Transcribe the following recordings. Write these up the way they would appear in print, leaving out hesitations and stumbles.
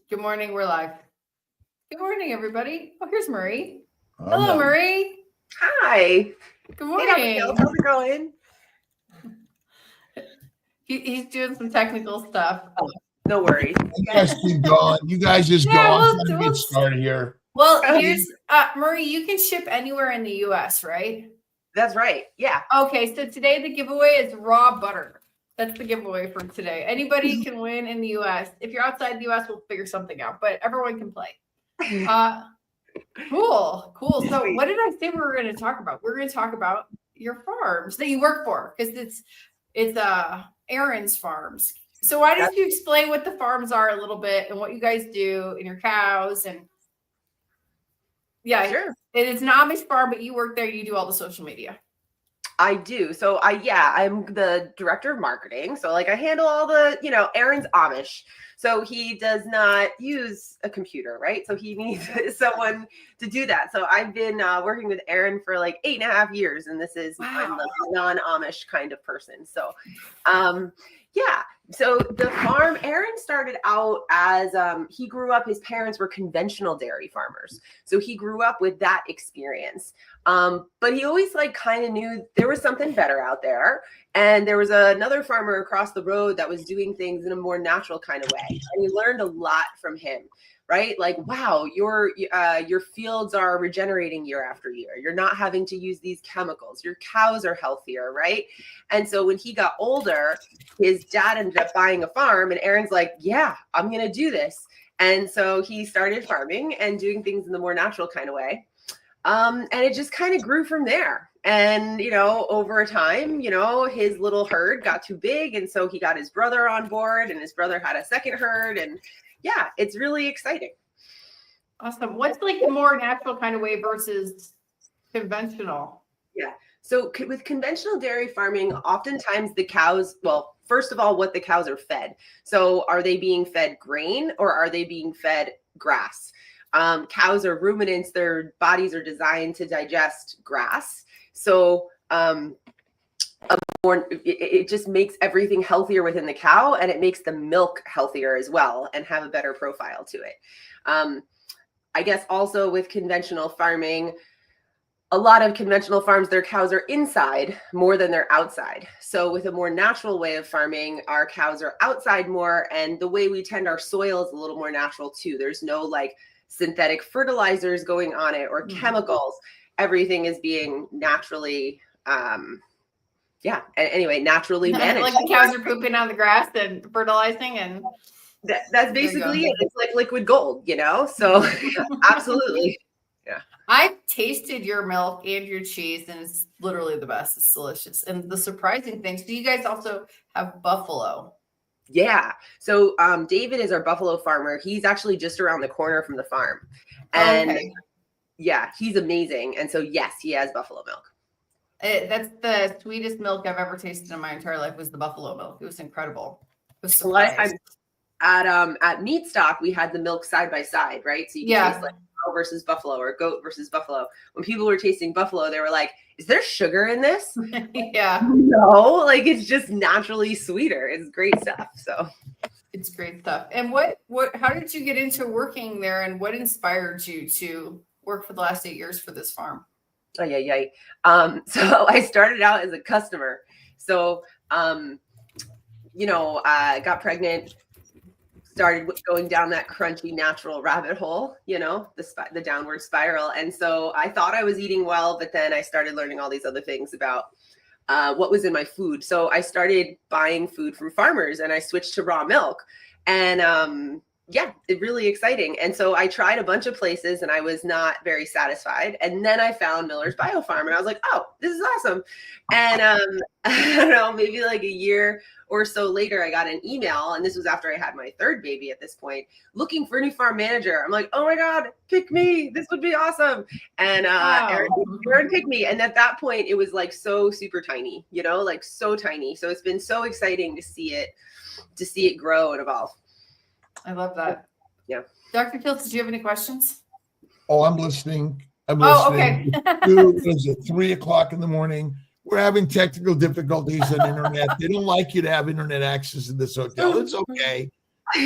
Good morning. We're live. Good morning, everybody. Oh, here's Marie. I'm Hello, on. Marie. Hi. Good Hey, Abigail. morning. How's it going? He's doing some technical stuff. No worries. You guys keep going. You guys just Yeah, go. I'm we'll- trying to we'll- get started here. Well, Okay. here's Marie. You can ship anywhere in the U.S., right? That's right. Yeah. Okay, so today the giveaway is raw butter. That's the giveaway for today. Anybody can win in the U.S. If you're outside the U.S., we'll figure something out, but everyone can play. Cool. So Sweet. what did I say we were going to talk about? We're going to talk about your farms that you work for, because it's Aaron's farms. So why don't you explain what the farms are a little bit and what you guys do and your cows and Sure. It is an Amish farm, but you work there. You do all the social media. I do. So I'm the director of marketing. So I handle all the, Aaron's Amish. So he does not use a computer, right? So he needs someone to do that. So I've been working with Aaron for 8.5 years, and this is I'm a non-Amish kind of person. So, yeah. So the farm, Aaron started out as he grew up, his parents were conventional dairy farmers. So he grew up with that experience. But he always kind of knew there was something better out there. And there was another farmer across the road that was doing things in a more natural kind of way. And he learned a lot from him, right? Wow, your fields are regenerating year after year. You're not having to use these chemicals. Your cows are healthier, right? And so when he got older, his dad ended up buying a farm, and Aaron's like, yeah, I'm going to do this. And so he started farming and doing things in the more natural kind of way. And it just kind of grew from there. And, over time, his little herd got too big. And so he got his brother on board, and his brother had a second herd. And yeah, it's really exciting. Awesome. What's the more natural kind of way versus conventional? Yeah. So with conventional dairy farming, oftentimes the cows, well, first of all, what the cows are fed. So are they being fed grain or are they being fed grass? Cows are ruminants. Their bodies are designed to digest grass. So it just makes everything healthier within the cow, and it makes the milk healthier as well and have a better profile to it. I guess also with conventional farming, a lot of conventional farms, their cows are inside more than they're outside. So with a more natural way of farming, our cows are outside more, and the way we tend our soil is a little more natural too. There's no synthetic fertilizers going on it or chemicals. Everything is being naturally naturally managed. The cows are pooping on the grass and fertilizing, and that's basically it. It's like liquid gold, so absolutely. Yeah. I've tasted your milk and your cheese, and it's literally the best. It's delicious. And the surprising thing, so you guys also have buffalo. Yeah. So David is our buffalo farmer. He's actually just around the corner from the farm. And yeah, he's amazing. And so, yes, he has buffalo milk. That's the sweetest milk I've ever tasted in my entire life, was the buffalo milk. It was incredible. It was so at Meat Stock, we had the milk side by side, right? So you can taste cow versus buffalo or goat versus buffalo. When people were tasting buffalo, they were like, is there sugar in this? Yeah. No, it's just naturally sweeter. It's great stuff. So it's great stuff. And how did you get into working there, and what inspired you to work for the last 8 years for this farm? So I started out as a customer. So, I got pregnant, started going down that crunchy natural rabbit hole, the downward spiral. And so I thought I was eating well, but then I started learning all these other things about what was in my food. So I started buying food from farmers, and I switched to raw milk. And it's really exciting. And so I tried a bunch of places, and I was not very satisfied. And then I found Miller's Biofarm, and I was like, oh, this is awesome. And I don't know, maybe a year or so later, I got an email, and this was after I had my third baby at this point, looking for a new farm manager. I'm like, oh my God, pick me. This would be awesome. And Aaron picked me. And at that point, it was so super tiny, so tiny. So it's been so exciting to see it grow and evolve. I love that. Yeah. Dr. Kiltz, did you have any questions? Oh, I'm listening. Oh, okay. Is it 3:00 in the morning? We're having technical difficulties on internet. They don't like you to have internet access in this hotel. It's okay.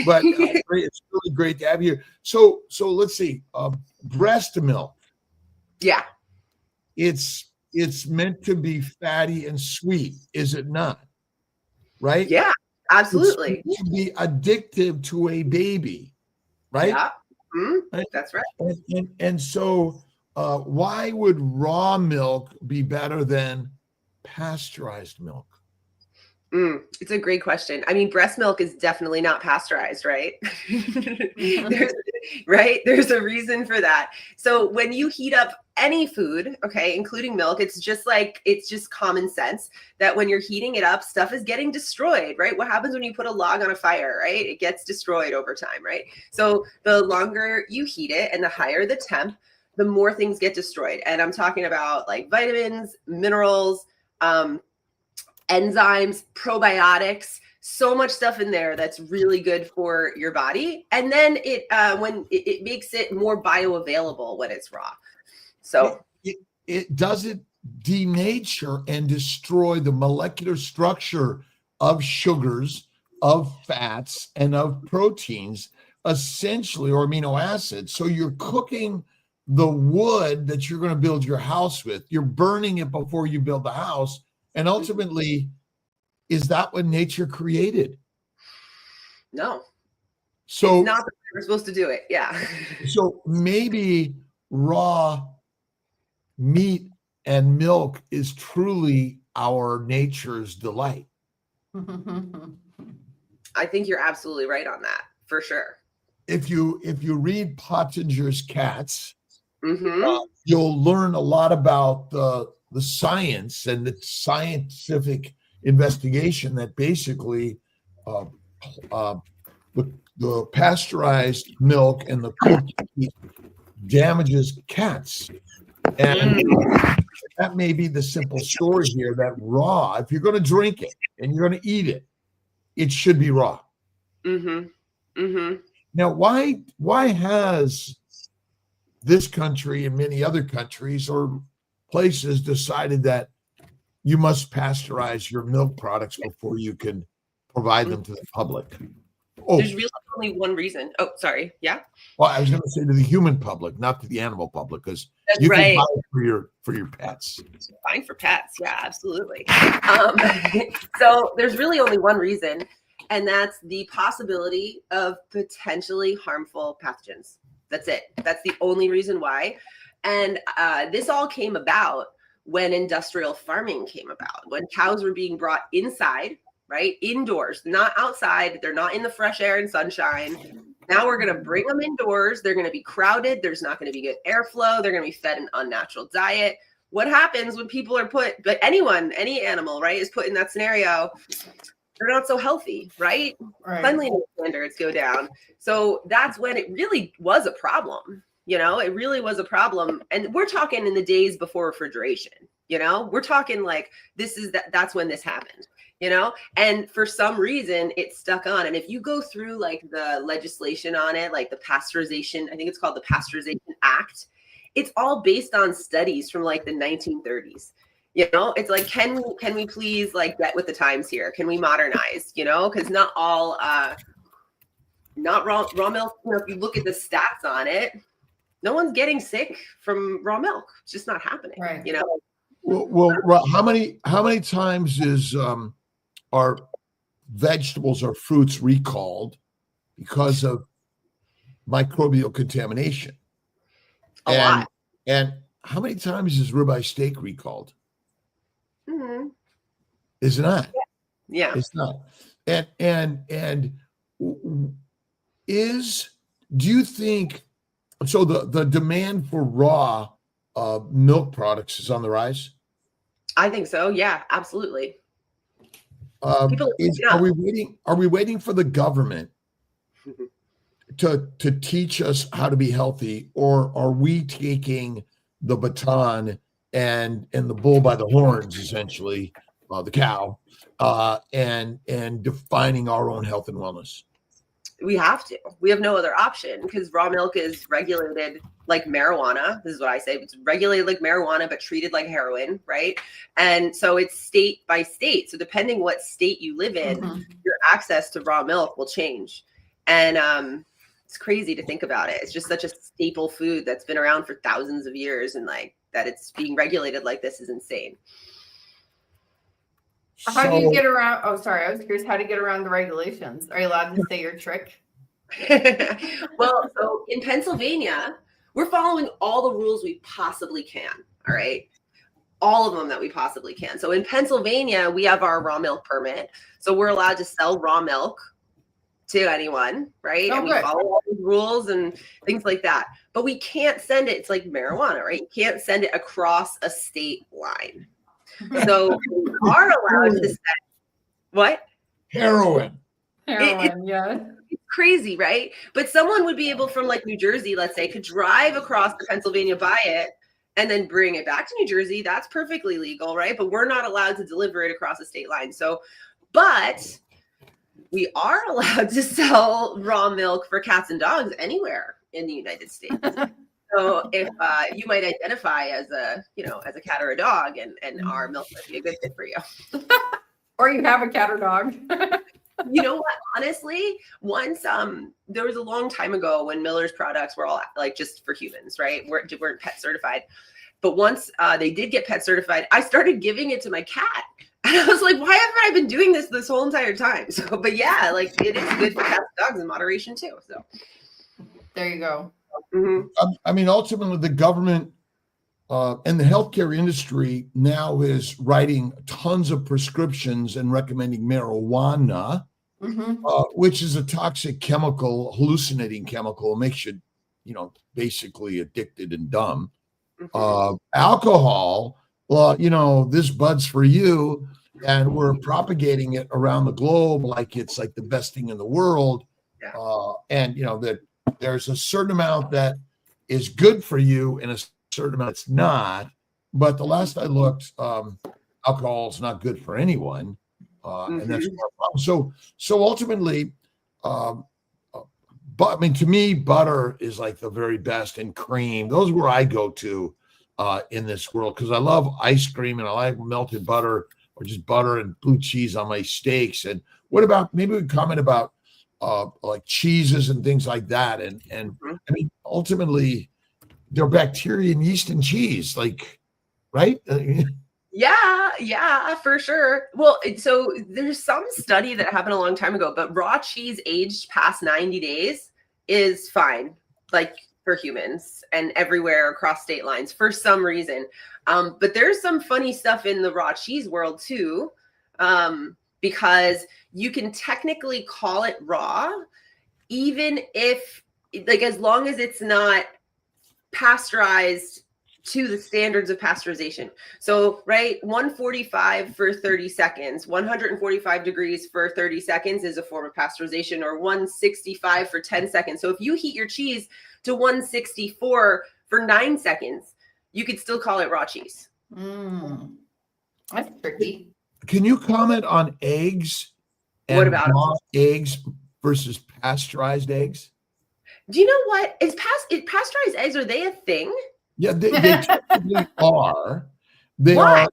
but it's really great to have you. So let's see. Breast milk. Yeah. It's meant to be fatty and sweet, is it not? Right? Yeah, absolutely. It's meant to be addictive to a baby, right? Yeah. Mhm. Right? That's right. And so why would raw milk be better than pasteurized milk? It's a great question. I mean, breast milk is definitely not pasteurized, right? There's a reason for that. So when you heat up any food, okay, including milk, it's just common sense that when you're heating it up, stuff is getting destroyed, right? What happens when you put a log on a fire, right? It gets destroyed over time, right? So the longer you heat it and the higher the temp, the more things get destroyed. And I'm talking about like vitamins, minerals, enzymes, probiotics, so much stuff in there that's really good for your body. And then it makes it more bioavailable when it's raw. So it doesn't denature and destroy the molecular structure of sugars, of fats, and of proteins, essentially, or amino acids. So you're cooking the wood that you're going to build your house with. You're burning it before you build the house. And ultimately, is that what nature created? No. So it's not the way we're supposed to do it. Yeah. So maybe raw meat and milk is truly our nature's delight. I think you're absolutely right on that, for sure. If you read Pottinger's Cats, Mm-hmm. You'll learn a lot about the science and the scientific investigation that basically the pasteurized milk and the cooked meat damages cats. And that may be the simple story here, that raw, if you're going to drink it and you're going to eat it, it should be raw. Mm-hmm. Mm-hmm. Now, why has this country and many other countries or places decided that you must pasteurize your milk products before you can provide them to the public? Oh, there's really only one reason. Oh, sorry. Yeah. Well, I was going to say to the human public, not to the animal public, because That's you right. can buy it for your pets. It's fine for pets. Yeah, absolutely. So there's really only one reason, and that's the possibility of potentially harmful pathogens. That's it. That's the only reason why. And this all came about when industrial farming came about, when cows were being brought inside, right? Indoors, not outside. They're not in the fresh air and sunshine. Now we're going to bring them indoors. They're going to be crowded. There's not going to be good airflow. They're going to be fed an unnatural diet. What happens when people are but any animal, right, is put in that scenario? They're not so healthy, right? Cleanliness standards go down. So that's when it really was a problem. It really was a problem. And we're talking in the days before refrigeration, we're talking like that's when this happened, and for some reason it stuck on. And if you go through like the legislation on it, like the pasteurization, I think it's called the Pasteurization Act, it's all based on studies from like the 1930s. It's like, can we please like get with the times here? Can we modernize, because not all, not raw milk. If you look at the stats on it, no one's getting sick from raw milk. It's just not happening, Right. Well, how many times is our vegetables or fruits recalled because of microbial contamination? A lot. And how many times is ribeye steak recalled? Mm-hmm. Is it not? Yeah. It's not. And do you think so? The demand for raw milk products is on the rise? I think so. Yeah, absolutely. Are we waiting for the government to teach us how to be healthy, or are we taking the baton and the bull by the horns, essentially, the cow, and defining our own health and wellness? We have to. We have no other option, because raw milk is regulated like marijuana. This is what I say. It's regulated like marijuana, but treated like heroin, right? And so it's state by state. So depending what state you live in, your access to raw milk will change. And it's crazy to think about it. It's just such a staple food that's been around for thousands of years, and like that it's being regulated like this is insane. How do you get around? Oh, sorry. I was curious how to get around the regulations. Are you allowed to say your trick? Well, so in Pennsylvania, we're following all the rules we possibly can. All right. All of them that we possibly can. So in Pennsylvania, we have our raw milk permit. So we're allowed to sell raw milk to anyone, right? Oh, and we good. follow all the rules and things like that. But we can't send it. It's like marijuana, right? You can't send it across a state line. So we are allowed to send what? Heroin. Heroin, yeah. It's crazy, right? But someone would be able from like New Jersey, let's say, could drive across to Pennsylvania, buy it, and then bring it back to New Jersey. That's perfectly legal, right? But we're not allowed to deliver it across a state line. So, but we are allowed to sell raw milk for cats and dogs anywhere in the United States. So if you might identify as a, as a cat or a dog, and our milk might be a good fit for you. Or you have a cat or dog. You know what? Honestly, once there was a long time ago when Miller's products were all like just for humans, right? Weren't pet certified. But once they did get pet certified, I started giving it to my cat. And I was like, why haven't I been doing this whole entire time? So, but yeah, like it is good for cats and dogs in moderation too. So there you go. Mm-hmm. I mean, ultimately, the government and the healthcare industry now is writing tons of prescriptions and recommending marijuana, which is a toxic chemical, hallucinating chemical, makes you, basically addicted and dumb. Alcohol, well, this bud's for you, and we're propagating it around the globe like it's like the best thing in the world. Yeah. And that there's a certain amount that is good for you and a certain amount it's not. But the last I looked, alcohol is not good for anyone, and that's our problem. So ultimately, but I mean, to me, butter is like the very best, and cream. Those are where I go to in this world, because I love ice cream and I like melted butter or just butter and blue cheese on my steaks. And what about, maybe we can comment about like cheeses and things like that. And I mean, ultimately, they're bacteria and yeast and cheese, like, right? Yeah, for sure. Well, so there's some study that happened a long time ago, but raw cheese aged past 90 days is fine, like for humans and everywhere across state lines for some reason. But there's some funny stuff in the raw cheese world too, because you can technically call it raw, even if, like, as long as it's not pasteurized to the standards of pasteurization. So, right, 145 for 30 seconds, 145 degrees for 30 seconds is a form of pasteurization, or 165 for 10 seconds. So if you heat your cheese to 164 for 9 seconds, you could still call it raw cheese. That's tricky. Can you comment on eggs? And what about raw eggs versus pasteurized eggs? Do you know what? Pasteurized eggs, are they a thing? Yeah, they technically are. They Why? are.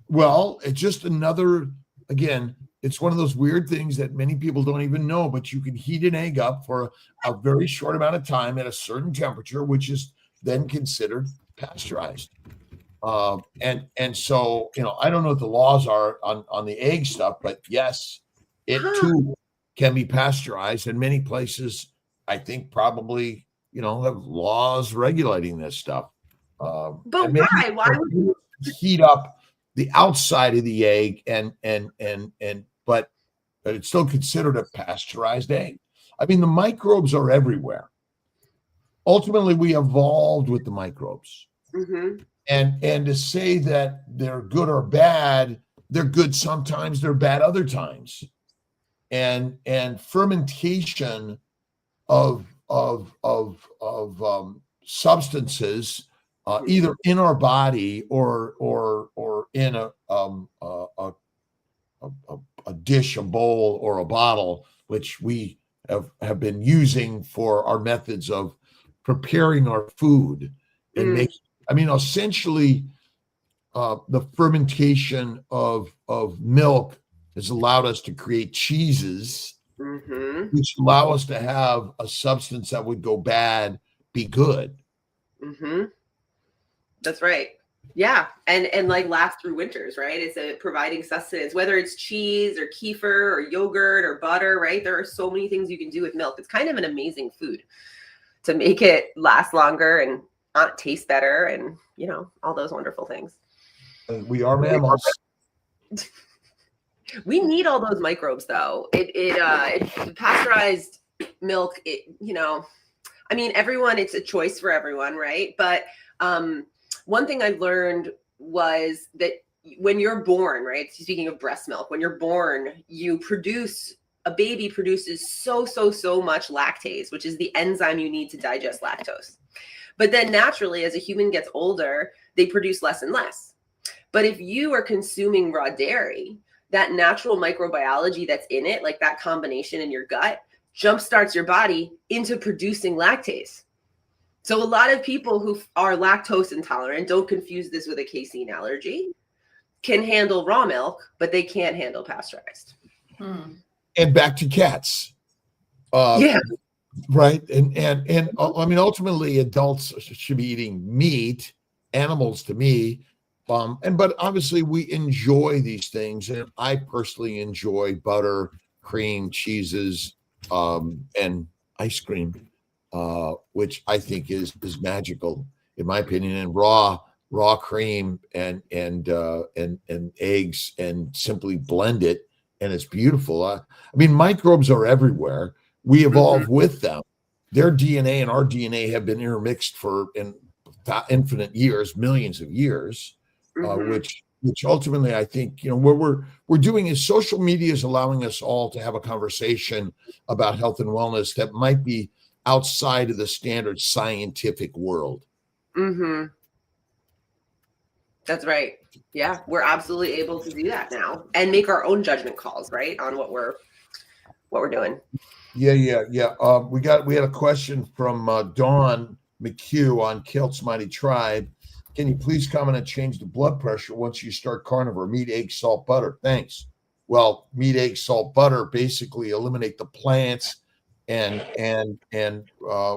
Well, it's just another, again, it's one of those weird things that many people don't even know, but you can heat an egg up for a very short amount of time at a certain temperature, which is then considered pasteurized. And so, I don't know what the laws are on the egg stuff, but yes, it too can be pasteurized. In many places, I think probably, have laws regulating this stuff. But why? Why would you heat up the outside of the egg but it's still considered a pasteurized egg? I mean, the microbes are everywhere. Ultimately, we evolved with the microbes. And to say that they're good or bad, they're good sometimes, they're bad other times. And fermentation of substances, either in our body or in a dish, a bowl, or a bottle, which we have been using for our methods of preparing our food and making. I mean, essentially, the fermentation of milk has allowed us to create cheeses Mm-hmm. which allow us to have a substance that would go bad be good. Mm-hmm. That's right. Yeah, and like last through winters, right? It's providing sustenance, whether it's cheese or kefir or yogurt or butter, right? There are so many things you can do with milk. It's kind of an amazing food to make it last longer and taste better, and all those wonderful things. We are mammals. We need all those microbes, though. It pasteurized milk. I mean, everyone. It's a choice for everyone, right? But one thing I learned was that when you're born, right? Speaking of breast milk, when you're born, a baby produces so much lactase, which is the enzyme you need to digest lactose. But then naturally, as a human gets older, they produce less and less. But if you are consuming raw dairy, that natural microbiology that's in it, like that combination in your gut, jumpstarts your body into producing lactase. So a lot of people who are lactose intolerant, don't confuse this with a casein allergy, can handle raw milk, but they can't handle pasteurized. And back to cats. Yeah. Right. And I mean, ultimately, adults should be eating meat, animals to me. But obviously we enjoy these things. And I personally enjoy butter, cream, cheeses, and ice cream. Which I think is magical in my opinion, and raw cream and eggs, and simply blend it, and it's beautiful. I mean, microbes are everywhere. We evolved with them. Their DNA and our DNA have been intermixed for infinite years, millions of years, which ultimately I think what we're doing is social media is allowing us all to have a conversation about health and wellness that might be outside of the standard scientific world. That's right. Yeah, we're absolutely able to do that now and make our own judgment calls, right, on what we're doing. Yeah. We had a question from Dawn McHugh on Kilt's Mighty Tribe. Can you please comment and change the blood pressure once you start carnivore? Meat, egg, salt, butter. Thanks. Well, meat, egg, salt, butter basically eliminate the plants and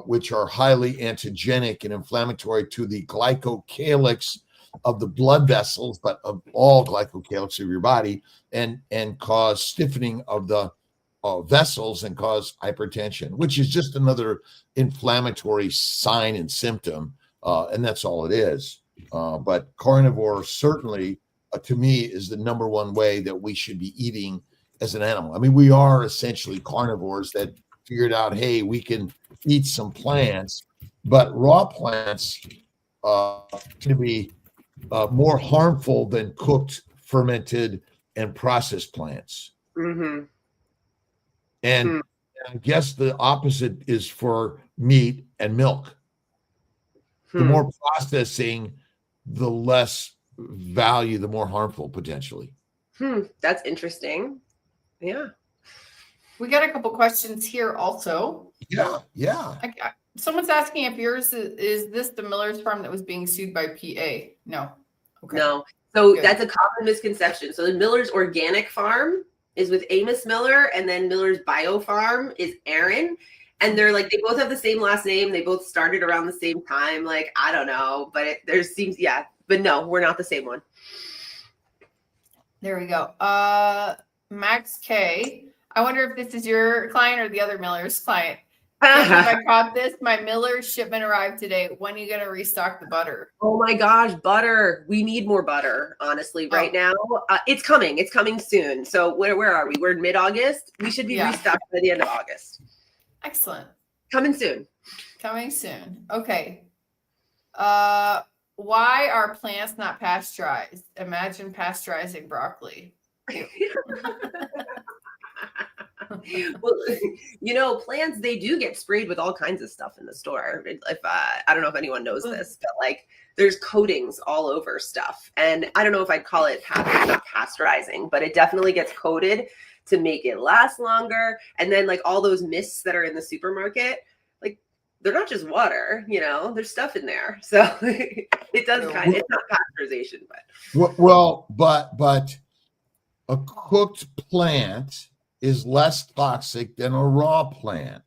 which are highly antigenic and inflammatory to the glycocalyx of the blood vessels, but of all glycocalyx of your body, and cause stiffening of the vessels and cause hypertension, which is just another inflammatory sign and symptom, and that's all it is. But carnivore certainly, to me, is the number one way that we should be eating as an animal. I mean, we are essentially carnivores that figured out, hey, we can eat some plants, but raw plants tend to be more harmful than cooked, fermented, and processed plants. And I guess the opposite is for meat and milk. The more processing, the less value, the more harmful potentially. That's interesting. Yeah. We got a couple questions here also. Yeah. Someone's asking if yours is this the Miller's farm that was being sued by PA? No. Okay. No. So Good. That's a common misconception. So the Miller's Organic Farm is with Amos Miller, and then Miller's Bio Farm is Aaron. And they're like, they both have the same last name. They both started around the same time. Like, I don't know, but there seems, but no, we're not the same one. There we go. Max K. I wonder if this is your client or the other Miller's client. I caught this. My Miller's shipment arrived today. When are you going to restock the butter? Oh my gosh, butter. We need more butter, honestly, right now. It's coming. It's coming soon. So where are we? We're in mid-August. We should be restocked by the end of August. Excellent. Coming soon. Okay. Why are plants not pasteurized? Imagine pasteurizing broccoli. Well, plants, they do get sprayed with all kinds of stuff in the store. If I don't know if anyone knows this, but like there's coatings all over stuff. And I don't know if I'd call it not pasteurizing, but it definitely gets coated to make it last longer. And then like all those mists that are in the supermarket, like they're not just water, there's stuff in there. So it does it's not pasteurization, but but a cooked plant is less toxic than a raw plant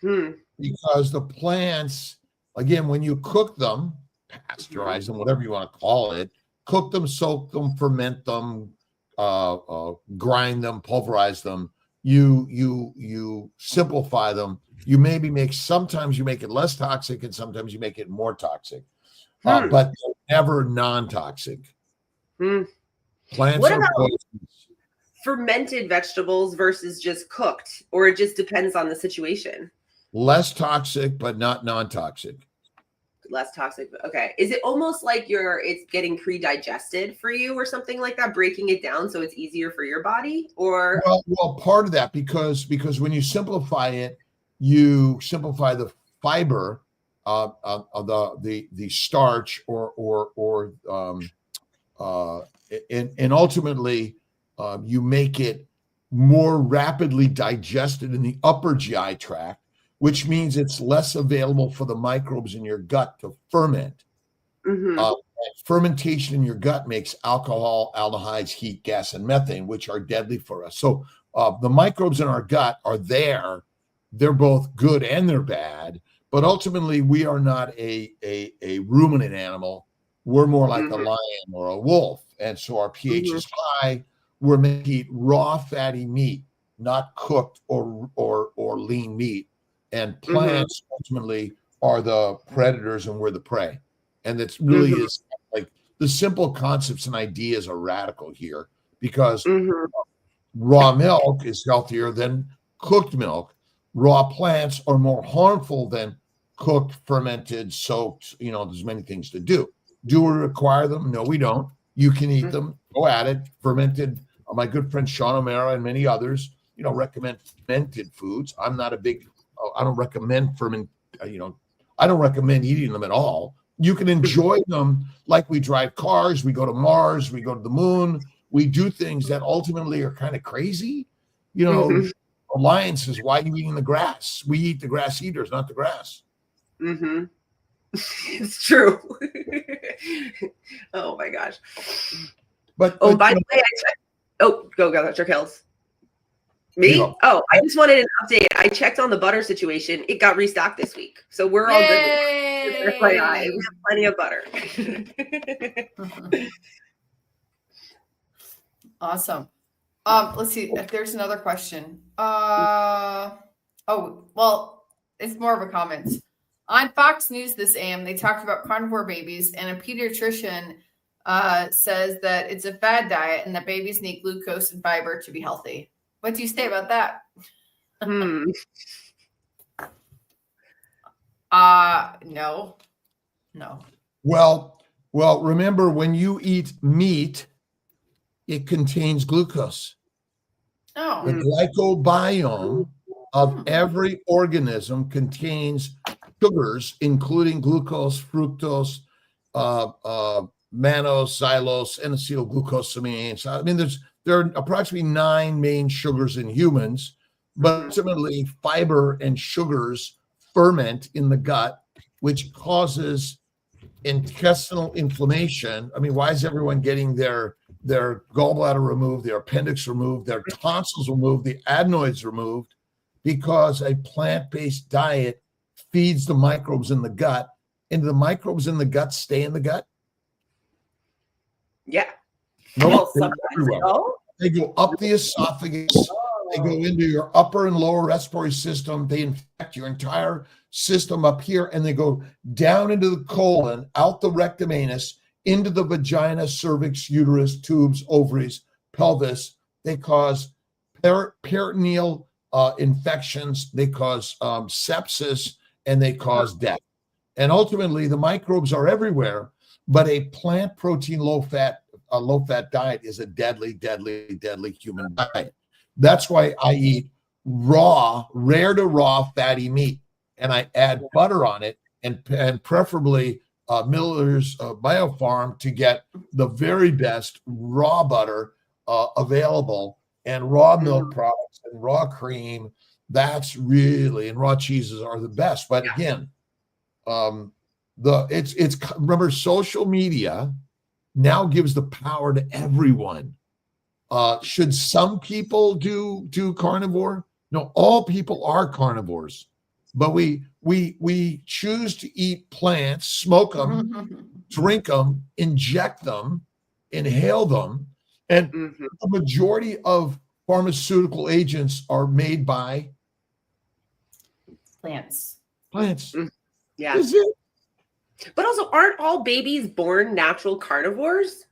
because the plants, again, when you cook them, pasteurize them, whatever you want to call it, cook them, soak them, ferment them, grind them, pulverize them. You simplify them. You maybe sometimes you make it less toxic and sometimes you make it more toxic, but never non-toxic. Plants What are about poisonous. fermented vegetables versus just cooked, or it just depends on the situation? Less toxic, but not non-toxic. Less toxic. Okay. Is it almost like it's getting pre-digested for you or something like that, breaking it down so it's easier for your body? Or well, part of that because when you simplify it, you simplify the fiber of the starch and ultimately you make it more rapidly digested in the upper GI tract, which means it's less available for the microbes in your gut to ferment. Fermentation in your gut makes alcohol, aldehydes, heat, gas, and methane, which are deadly for us. So the microbes in our gut are there. They're both good and they're bad. But ultimately, we are not a ruminant animal. We're more like a lion or a wolf. And so our pH is high. We're meant to eat raw fatty meat, not cooked or lean meat. And plants ultimately are the predators and we're the prey. And it's really is like the simple concepts and ideas are radical here because raw milk is healthier than cooked milk. Raw plants are more harmful than cooked, fermented, soaked. There's many things to do. Do we require them? No, we don't. You can eat them. Go at it. Fermented. My good friend Sean O'Mara and many others, recommend fermented foods. I'm not a big. I don't recommend I don't recommend eating them at all. You can enjoy them like we drive cars. We go to Mars. We go to the moon. We do things that ultimately are kind of crazy. Alliance says, why are you eating the grass? We eat the grass eaters, not the grass. It's true. Oh my gosh. But by the way, I checked. Oh, go, Dr. Kells. Me? Yeah. Oh, I just wanted an update. I checked on the butter situation. It got restocked this week. So we're all good with FYI. We have plenty of butter. Awesome. Let's see if there's another question. Well, it's more of a comment. On Fox News this AM, they talked about carnivore babies, and a pediatrician says that it's a fad diet and that babies need glucose and fiber to be healthy. What do you say about that? No. Well, remember when you eat meat, it contains glucose. Oh. The glycobiome of every organism contains sugars, including glucose, fructose, mannose, xylose, and acetylglucosamine. I mean, there are approximately 9 main sugars in humans, but ultimately fiber and sugars ferment in the gut, which causes intestinal inflammation. I mean, why is everyone getting their gallbladder removed, their appendix removed, their tonsils removed, the adenoids removed? Because a plant-based diet feeds the microbes in the gut, and the microbes in the gut stay in the gut. Yeah. No, they go up the esophagus. They go into your upper and lower respiratory system. They infect your entire system up here, and they go down into the colon, out the rectum anus, into the vagina, cervix, uterus, tubes, ovaries, pelvis. They cause peritoneal infections. They cause sepsis, and they cause death. And ultimately, the microbes are everywhere. But a plant protein low fat diet is a deadly, deadly, deadly human diet. That's why I eat raw, rare to raw fatty meat, and I add butter on it, and preferably Miller's Biofarm to get the very best raw butter available, and raw milk products and raw cream. That's really, and raw cheeses are the best. But again, remember, social media now gives the power to everyone. Should some people do carnivore? No, all people are carnivores, but we choose to eat plants, smoke them, drink them, inject them, inhale them, and Mhm. the majority of pharmaceutical agents are made by Plants. plants. Yeah. Is it? But also, aren't all babies born natural carnivores?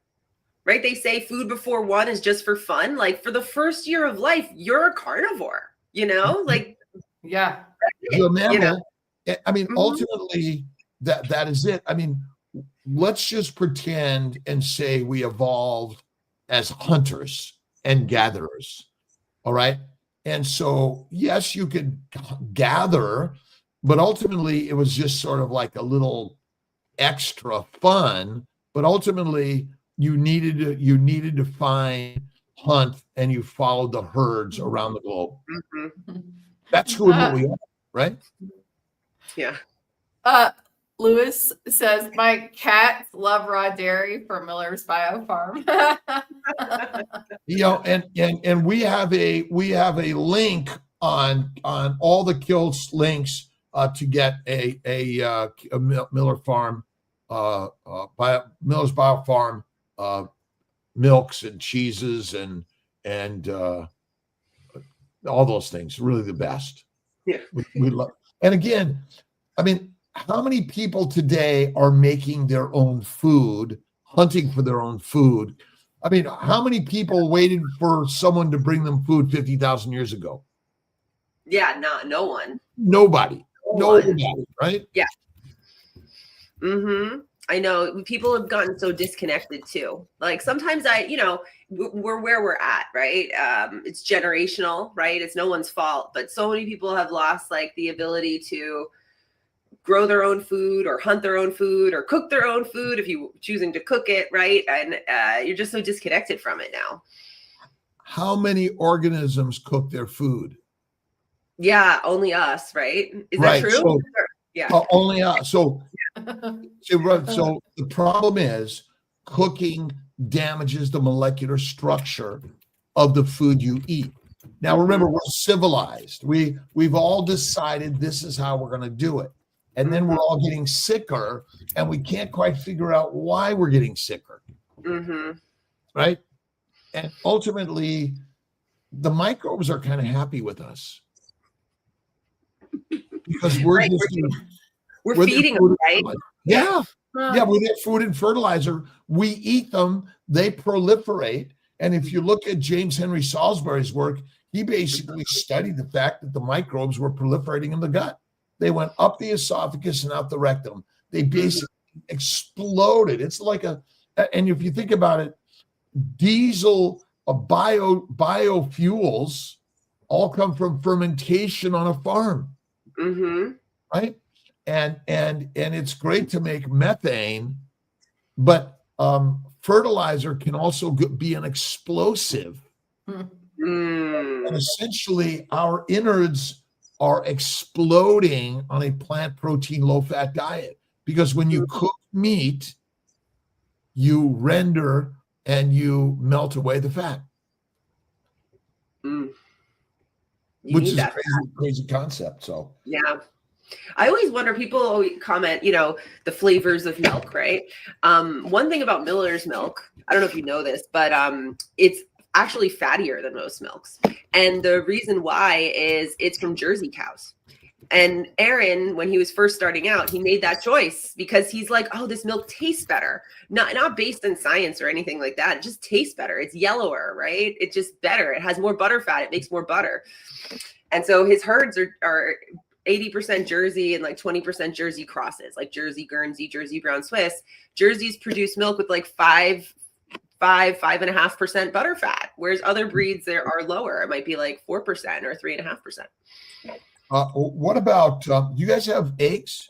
Right? They say food before one is just for fun. Like for the first year of life, you're a carnivore, like, Yeah. You're a you know? mammal. I mean, Mhm. ultimately, that is it. I mean, let's just pretend and say we evolved as hunters and gatherers. All right. And so, yes, you could gather, but ultimately it was just sort of like a little extra fun. But ultimately, you needed to find, hunt, and you followed the herds around the globe. Mhm. That's who and what we are, right? Yeah. Lewis says my cats love raw dairy from Miller's Bio Farm. And we have a link on all the kills links to get a Miller Farm Miller's Bio Farm milks and cheeses and all those things. Really the best. Yeah. We love. And again, I mean, how many people today are making their own food, hunting for their own food? I mean, how many people waited for someone to bring them food 50,000 years ago? Yeah, no one. Nobody. No one. Nobody, right? Yeah. Mm-hmm. I know people have gotten so disconnected too. Like sometimes we're where we're at, right? It's generational, right? It's no one's fault, but so many people have lost like the ability to grow their own food or hunt their own food or cook their own food if you choosing to cook it, right? And you're just so disconnected from it now. How many organisms cook their food? Yeah, only us, right? Is Right. that true? So, yeah. only us. So the problem is cooking damages the molecular structure of the food you eat. Now, remember, we're civilized. We've all decided this is how we're going to do it. And then we're all getting sicker, and we can't quite figure out why we're getting sicker. Mm-hmm. Right? And ultimately, the microbes are kind of happy with us because we're Right, just we're feeding them, right? Yeah. Yeah, we get food and fertilizer. We eat them, they proliferate. And if you look at James Henry Salisbury's work, he basically studied the fact that the microbes were proliferating in the gut. They went up the esophagus and out the rectum. They basically exploded. It's like and if you think about it, diesel biofuels all come from fermentation on a farm. Mm-hmm. Right? And it's great to make methane, but fertilizer can also be an explosive. And essentially, our innards are exploding on a plant protein, low fat diet because when you cook meat, you render and you melt away the fat, which is a crazy concept. So, yeah. I always wonder, people always comment, the flavors of milk, right? One thing about Miller's milk, I don't know if you know this, but it's actually fattier than most milks. And the reason why is it's from Jersey cows. And Aaron, when he was first starting out, he made that choice because he's like, oh, this milk tastes better. Not based in science or anything like that. It just tastes better. It's yellower, right? It's just better. It has more butter fat. It makes more butter. And so his herds are 80% Jersey and like 20% Jersey crosses, like Jersey Guernsey, Jersey Brown Swiss. Jerseys produce milk with like 5.5% butter fat, whereas other breeds there are lower. It might be like 4% or 3.5%. What about you guys have eggs?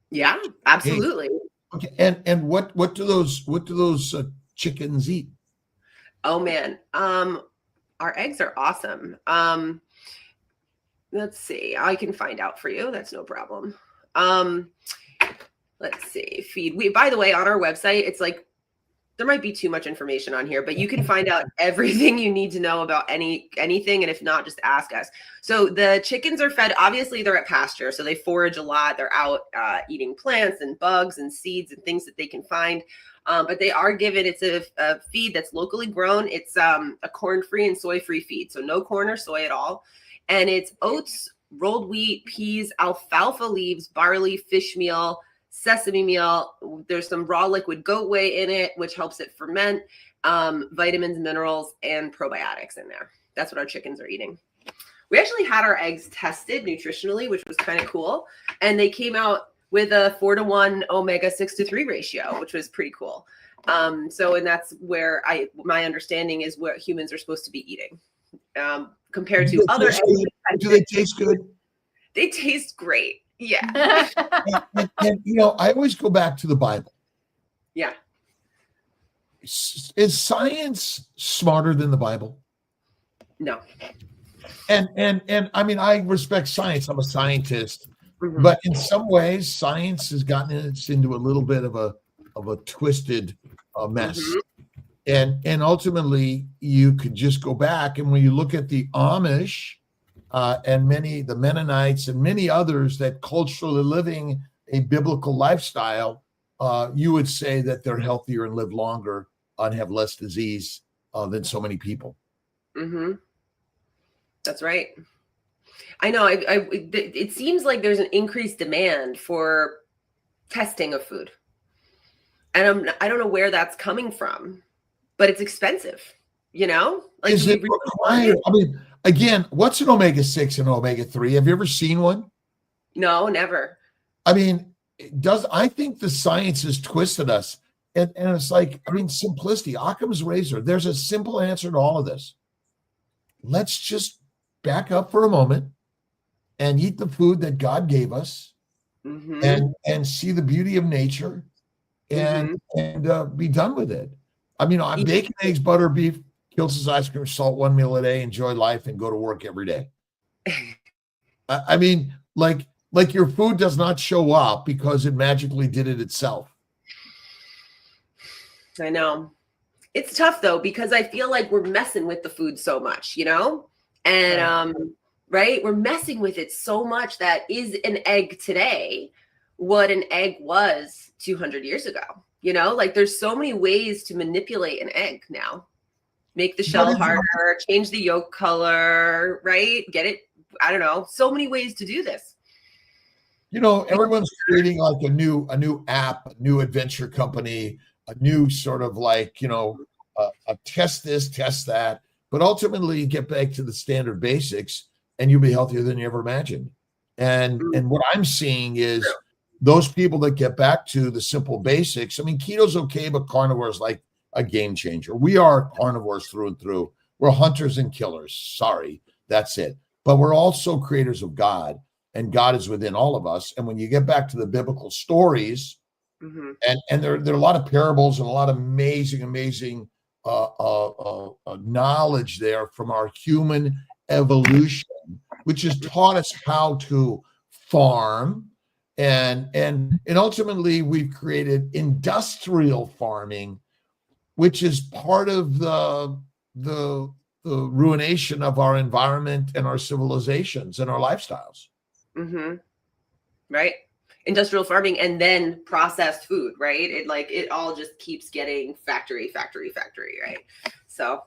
Yeah, absolutely. Eggs. Okay, and what do those chickens eat? Oh man, our eggs are awesome. Let's see, I can find out for you. That's no problem. Let's see, feed. By the way, on our website, it's like there might be too much information on here, but you can find out everything you need to know about anything. And if not, just ask us. So the chickens are fed, obviously they're at pasture. So they forage a lot. They're out eating plants and bugs and seeds and things that they can find. But they are given, it's a feed that's locally grown. It's a corn-free and soy-free feed. So no corn or soy at all. And it's oats, rolled wheat, peas, alfalfa leaves, barley, fish meal, sesame meal. There's some raw liquid goat whey in it, which helps it ferment, vitamins, minerals, and probiotics in there. That's what our chickens are eating. We actually had our eggs tested nutritionally, which was kind of cool. And they came out with a 4-to-1 omega 6-to-3 ratio, which was pretty cool. And that's where my understanding is what humans are supposed to be eating compared to other eggs. Do they taste good? They taste great. Yeah. and I always go back to the Bible. Yeah. Is science smarter than the Bible? No. And I mean, I respect science. I'm a scientist, Mm-hmm. but in some ways, science has gotten us into a little bit of a twisted mess. Mm-hmm. And ultimately, you could just go back, and when you look at the Amish and the Mennonites and many others that culturally living a biblical lifestyle, you would say that they're healthier and live longer and have less disease than so many people. Mm-hmm. That's right. I know. It seems like there's an increased demand for testing of food, and I don't know where that's coming from, but it's expensive. Like, is it required? I mean, again, what's an omega-6 and omega-3? Have you ever seen one? No, never. I mean, I think the science has twisted us. And it's like, I mean, simplicity, Occam's razor. There's a simple answer to all of this. Let's just back up for a moment and eat the food that God gave us, and see the beauty of nature and be done with it. I mean, bacon, eggs, butter, beef, Kiltz's ice cream, salt, one meal a day, enjoy life, and go to work every day. I mean, like your food does not show up because it magically did it itself. I know. It's tough though, because I feel like we're messing with the food so much, and right? We're messing with it so much that is an egg today what an egg was 200 years ago. Like there's so many ways to manipulate an egg now. Make the shell harder, change the yolk color, right? Get it, I don't know, so many ways to do this. Everyone's creating like a new app, a new adventure company, a new sort of like, a test this, test that. But ultimately you get back to the standard basics and you'll be healthier than you ever imagined. And what I'm seeing is those people that get back to the simple basics. I mean, keto's okay, but carnivore is like a game changer. We are carnivores through and through. We're hunters and killers. Sorry, that's it. But we're also creators of God, and God is within all of us. And when you get back to the biblical stories, and there are a lot of parables and a lot of amazing knowledge there from our human evolution, which has taught us how to farm, and ultimately we've created industrial farming, which is part of the ruination of our environment and our civilizations and our lifestyles. Right. Industrial farming and then processed food, right? It all just keeps getting factory, right? So,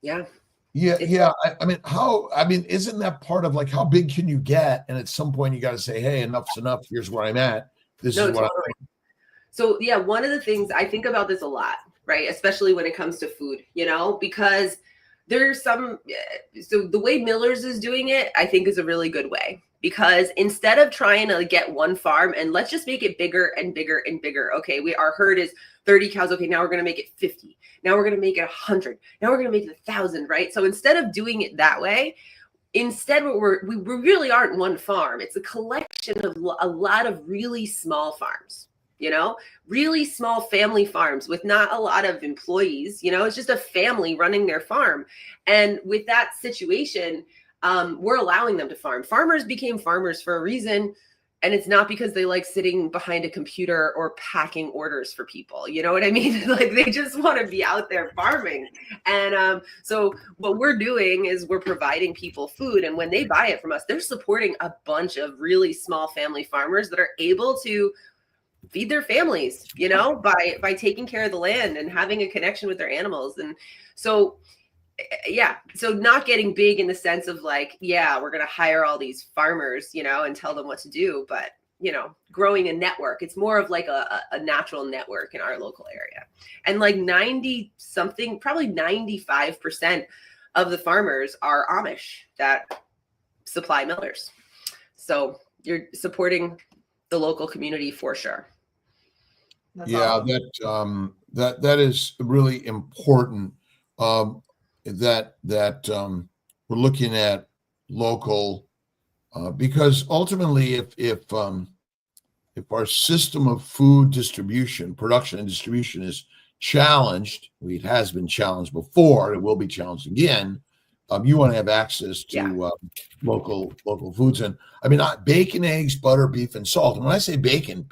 yeah. Yeah. I mean, isn't that part of like how big can you get? And at some point you got to say, hey, enough's enough. Here's where I'm at. This is what I'm doing. So yeah, one of the things I think about this a lot, right? Especially when it comes to food, because there's so the way Miller's is doing it, I think is a really good way, because instead of trying to get one farm and let's just make it bigger and bigger and bigger. Okay, our herd is 30 cows. Okay, now we're going to make it 50. Now we're going to make it 100. Now we're going to make it 1,000, right? So instead of doing it that way, instead we really aren't one farm. It's a collection of a lot of really small farms, really small family farms with not a lot of employees. It's just a family running their farm. And with that situation, we're allowing them to farm. Farmers became farmers for a reason. And it's not because they like sitting behind a computer or packing orders for people. You know what I mean? Like they just want to be out there farming. And so what we're doing is we're providing people food. And when they buy it from us, they're supporting a bunch of really small family farmers that are able to feed their families, you know, by taking care of the land and having a connection with their animals. And so yeah, so not getting big in the sense of like, yeah, we're going to hire all these farmers, you know, and tell them what to do, but you know, growing a network. It's more of like a natural network in our local area. And like 90 something, probably 95% of the farmers are Amish that supply millers. So you're supporting the local community for sure. That's Yeah, awesome. that is really important. That we're looking at local, because ultimately, if our system of food distribution, production and distribution is challenged, it has been challenged before, it will be challenged again. You want to have access to local foods, and I mean bacon, eggs, butter, beef, and salt. And when I say bacon,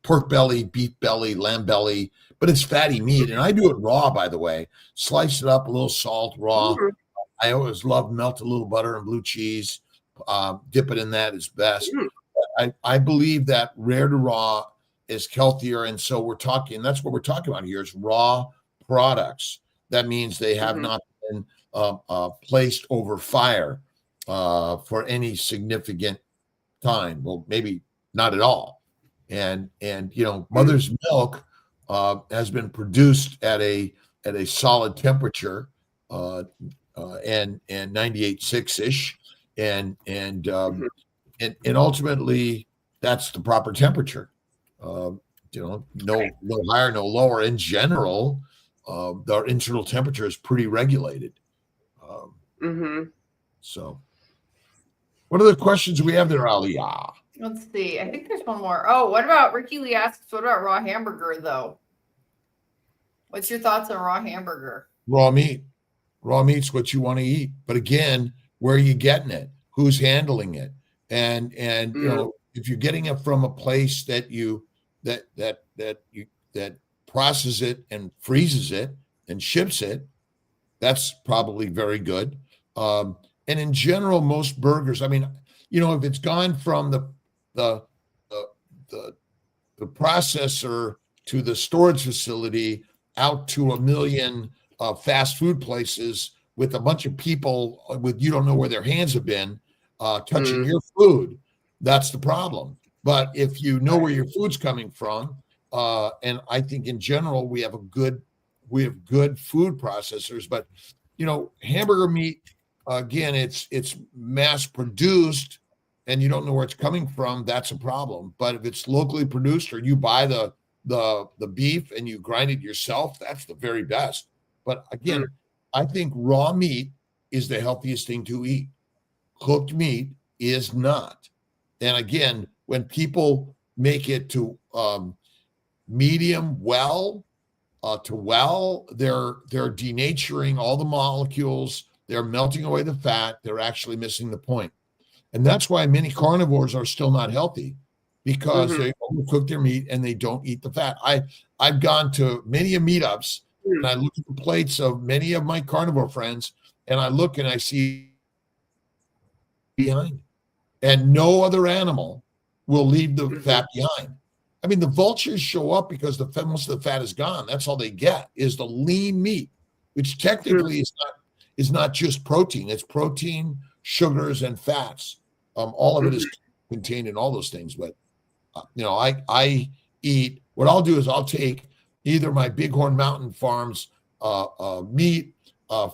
pork belly, beef belly, lamb belly, but it's fatty meat. And I do it raw, by the way. Slice it up, a little salt, raw. Mhm. I always love melt a little butter and blue cheese. Dip it in that is best. I believe that rare to raw is healthier. And so we're talking, that's what we're talking about here is raw products. That means they have not been placed over fire for any significant time. Well, maybe not at all. And you know, mother's milk has been produced at a solid temperature, and 98.6-ish, and ultimately that's the proper temperature. You know, no higher, no lower. In general, our internal temperature is pretty regulated. So, what are the questions we have there, Aliyah? Let's see. I think there's one more. Oh, what about Ricky Lee asks, what about raw hamburger though? What's your thoughts on raw hamburger? Raw meat. Raw meat's what you want to eat. But again, where are you getting it? Who's handling it? And you know, if you're getting it from a place that processes it and freezes it and ships it, that's probably very good. And in general, most burgers, I mean, you know, if it's gone from the processor to the storage facility out to a million fast food places with a bunch of people with you don't know where their hands have been touching your food, that's the problem. But if you know where your food's coming from, and I think in general we have good food processors, but you know, hamburger meat, again, it's mass produced and you don't know where it's coming from, that's a problem. But if it's locally produced or you buy the beef and you grind it yourself, that's the very best. But again, I think raw meat is the healthiest thing to eat. Cooked meat is not. And again, when people make it to medium well, they're denaturing all the molecules, they're melting away the fat, they're actually missing the point. And that's why many carnivores are still not healthy, because they overcook their meat and they don't eat the fat. I've gone to many meetups and I look at the plates of many of my carnivore friends and I look and I see behind, and no other animal will leave the fat behind. I mean, the vultures show up because most of the fat is gone. That's all they get is the lean meat, which technically is not just protein. It's protein, sugars, and fats. All of it is contained in all those things. But you know, I eat. What I'll do is I'll take either my Bighorn Mountain Farms meat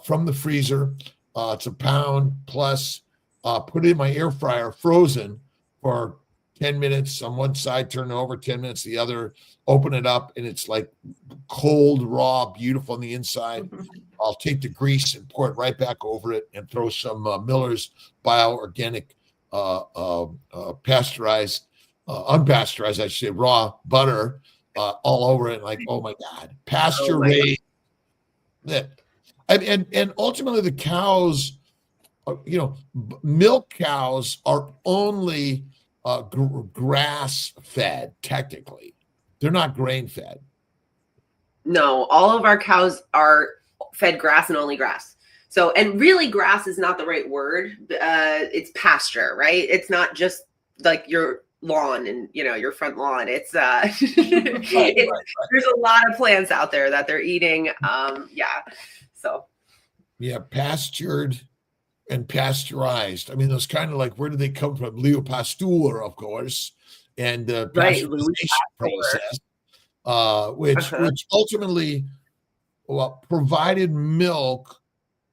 from the freezer. It's a pound plus. Put it in my air fryer, frozen for 10 minutes on one side, turn it over 10 minutes the other, open it up, and it's like cold, raw, beautiful on the inside. I'll take the grease and pour it right back over it and throw some Miller's bioorganic unpasteurized, I should say, raw butter all over it. Like, oh my God, pasture raised. And ultimately the cows milk cows are only grass fed. Technically, they're not grain fed. No, all of our cows are fed grass and only grass. So, and really grass is not the right word. It's pasture, right? It's not just like your lawn and, your front lawn. It's, there's a lot of plants out there that they're eating. So. Yeah. Pastured and pasteurized. I mean, those kind of like, where do they come from? Leo Pasteur, of course. And the pasteurization process, which ultimately provided milk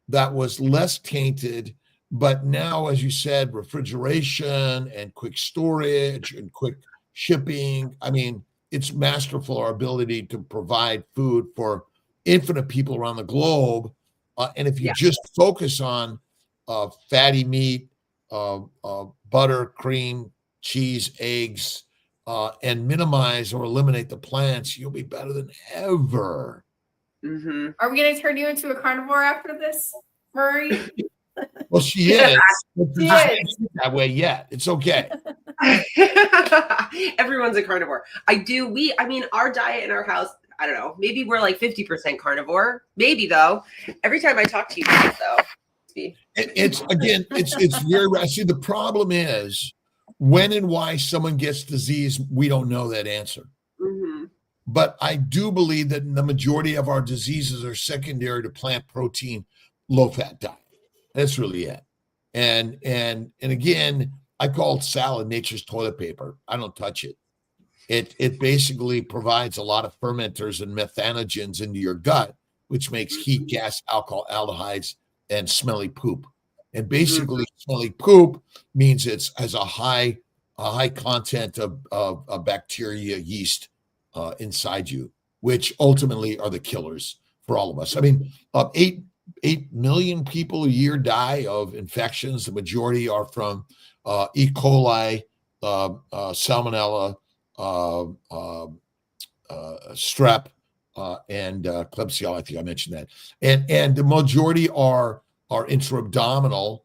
that was less tainted, but now, as you said, refrigeration and quick storage and quick shipping. I mean, it's masterful, our ability to provide food for infinite people around the globe. And if you just focus on fatty meat, butter, cream, cheese, eggs, and minimize or eliminate the plants, you'll be better than ever. Mm-hmm. Are we going to turn you into a carnivore after this, Murray? Well, she is. She is that way yet. It's okay. Everyone's a carnivore. Our diet in our house, I don't know, maybe we're like 50% carnivore. Maybe though. Every time I talk to you guys though. It's very rare. See, the problem is when and why someone gets disease, we don't know that answer. Mm-hmm. But I do believe that the majority of our diseases are secondary to plant protein, low-fat diet. That's really it. And again, I call salad nature's toilet paper. I don't touch it. It basically provides a lot of fermenters and methanogens into your gut, which makes heat, gas, alcohol, aldehydes, and smelly poop. And basically, smelly poop means it has a high content of bacteria, yeast inside you, which ultimately are the killers for all of us. I mean, 8 million people a year die of infections. The majority are from E. coli, salmonella, strep, and Klebsiella. I think I mentioned that. And the majority are intra-abdominal.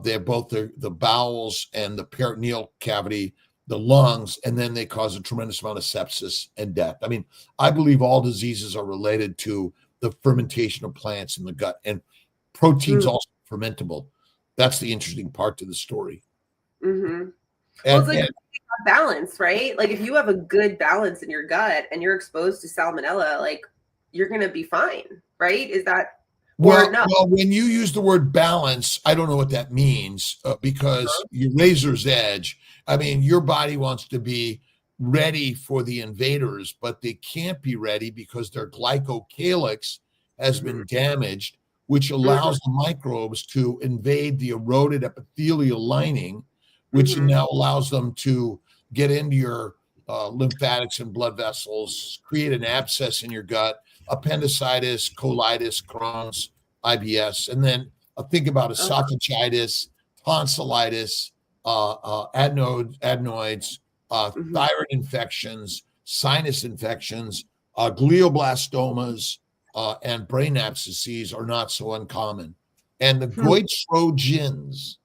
They're both the bowels and the peritoneal cavity, the lungs, and then they cause a tremendous amount of sepsis and death. I mean, I believe all diseases are related to the fermentation of plants in the gut, and protein's also fermentable. That's the interesting part to the story. Mm-hmm. Well, it's like balance, right? Like if you have a good balance in your gut and you're exposed to salmonella, like you're going to be fine, right? Is that well, when you use the word balance, I don't know what that means because your razor's edge. I mean, your body wants to be ready for the invaders, but they can't be ready because their glycocalyx has been damaged, which allows the microbes to invade the eroded epithelial lining, which now allows them to get into your lymphatics and blood vessels, create an abscess in your gut, appendicitis, colitis, Crohn's, IBS, and then think about esophagitis, tonsillitis, adenoids, thyroid infections, sinus infections, glioblastomas, and brain abscesses are not so uncommon. And the goitrogens,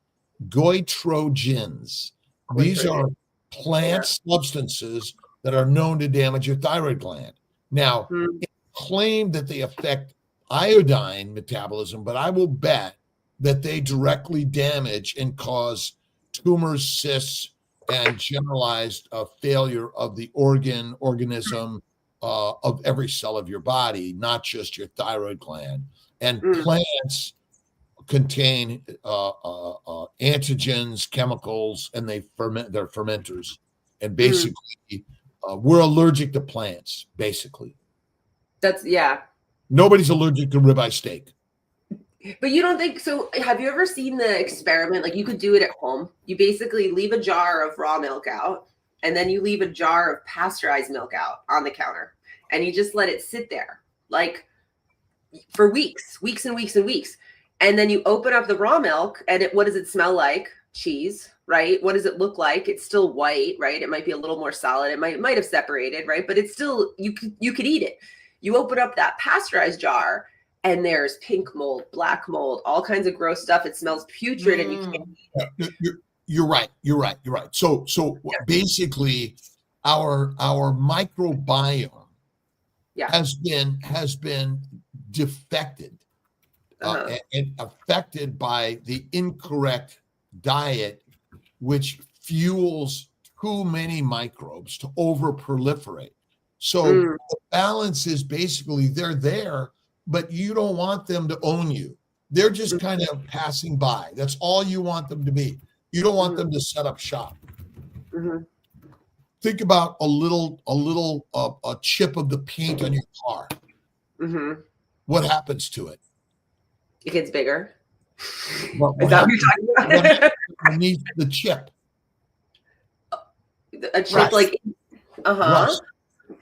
these are plant substances that are known to damage your thyroid gland. Now, it's claimed that they affect iodine metabolism, but I will bet that they directly damage and cause tumors, cysts, and generalized failure of the organism of every cell of your body, not just your thyroid gland. And plants contain antigens, chemicals, and they're fermenters. And basically, we're allergic to plants, basically. Nobody's allergic to ribeye steak. But you don't think so? Have you ever seen the experiment? Like you could do it at home. You basically leave a jar of raw milk out, and then you leave a jar of pasteurized milk out on the counter, and you just let it sit there like for weeks and weeks and weeks. And then you open up the raw milk, and what does it smell like? Cheese, right? What does it look like? It's still white, right? It might be a little more solid. It might have separated, right? But it's still you could eat it. You open up that pasteurized jar, and there's pink mold, black mold, all kinds of gross stuff. It smells putrid, and you can't. You're right. So basically, our microbiome has been defected and affected by the incorrect diet, which fuels too many microbes to over proliferate. So the balance is basically they're there, but you don't want them to own you. They're just kind of passing by. That's all you want them to be. You don't want them to set up shop. Think about a chip of the paint on your car. What happens to it? It gets bigger. What Is that what you're talking about? Underneath the chip. A chip like Rust.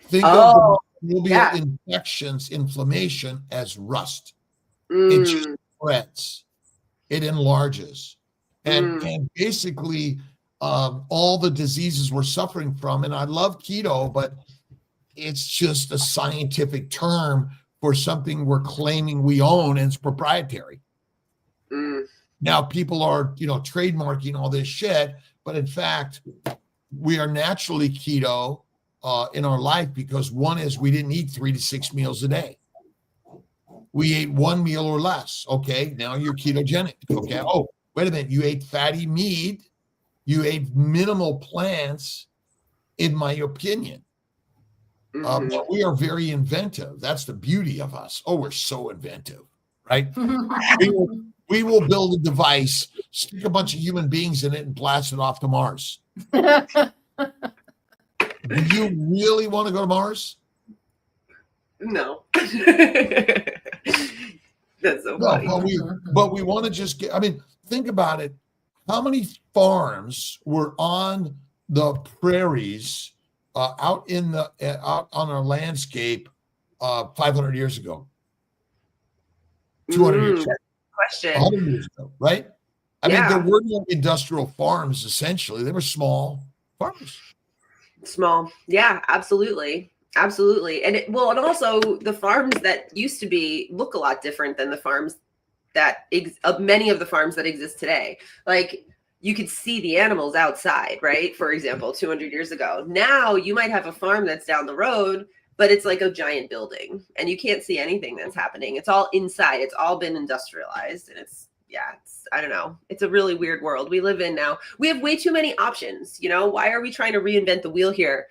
Think of the microbial infections, inflammation as rust. It just spreads. It enlarges. And basically all the diseases we're suffering from, and I love keto, but it's just a scientific term for something we're claiming we own and it's proprietary. Now people are, trademarking all this shit, but in fact, we are naturally keto in our life because one is we didn't eat 3 to 6 meals a day. We ate 1 meal or less. Okay, now you're ketogenic. Okay. Oh, wait a minute. You ate fatty meat. You ate minimal plants, in my opinion. But we are very inventive. That's the beauty of us. Oh, we're so inventive, right? we will build a device, stick a bunch of human beings in it, and blast it off to Mars. Do you really want to go to Mars? No. That's so funny. But we want to just get, think about it. How many farms were on the prairies out on our landscape 500 years ago? 200 years ago? Question. 100 years ago, right? There were no industrial farms, essentially. They were small farms. Small. Yeah, absolutely. Absolutely. And also the farms that used to be look a lot different than the farms that many of the farms that exist today. Like you could see the animals outside, right? For example, 200 years ago. Now you might have a farm that's down the road, but it's like a giant building and you can't see anything that's happening. It's all inside. It's all been industrialized and I don't know. It's a really weird world we live in now. We have way too many options. Why are we trying to reinvent the wheel here?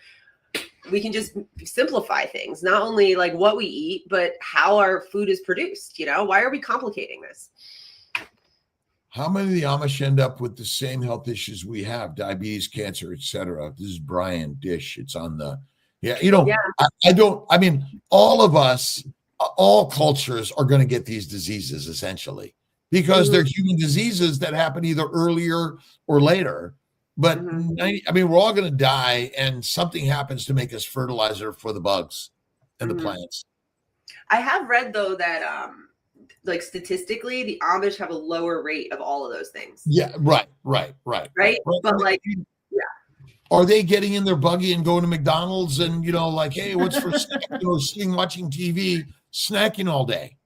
We can just simplify things, not only like what we eat, but how our food is produced. Why are we complicating this? How many of the Amish end up with the same health issues we have? Diabetes, cancer, etc. This is Brian Dish. It's on the, all of us, all cultures are going to get these diseases essentially because they're human diseases that happen either earlier or later. But we're all going to die, and something happens to make us fertilizer for the bugs and the plants. I have read though that, like statistically, the Amish have a lower rate of all of those things. Yeah, right. But like, are they getting in their buggy and going to McDonald's and hey, what's for snack? Sitting watching TV, snacking all day?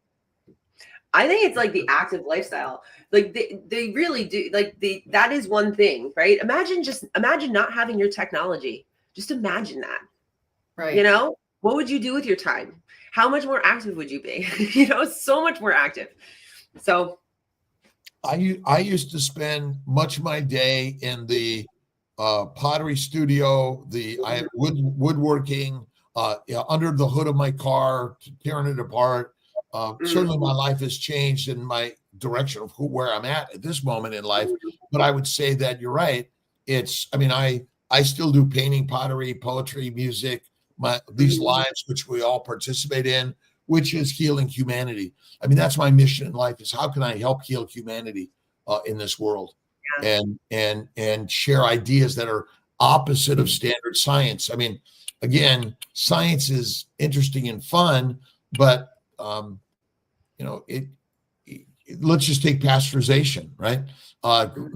I think it's like the active lifestyle. Like they really do. Like that is one thing, right? Imagine not having your technology. Just imagine that. Right. What would you do with your time? How much more active would you be? So much more active. So I used to spend much of my day in the pottery studio. I had woodworking under the hood of my car, tearing it apart. Certainly my life has changed in my direction of where I'm at this moment in life. But I would say that you're right. I still do painting, pottery, poetry, music, these lives, which we all participate in, which is healing humanity. That's my mission in life is how can I help heal humanity in this world and share ideas that are opposite of standard science. Again, science is interesting and fun, but let's just take pasteurization, right?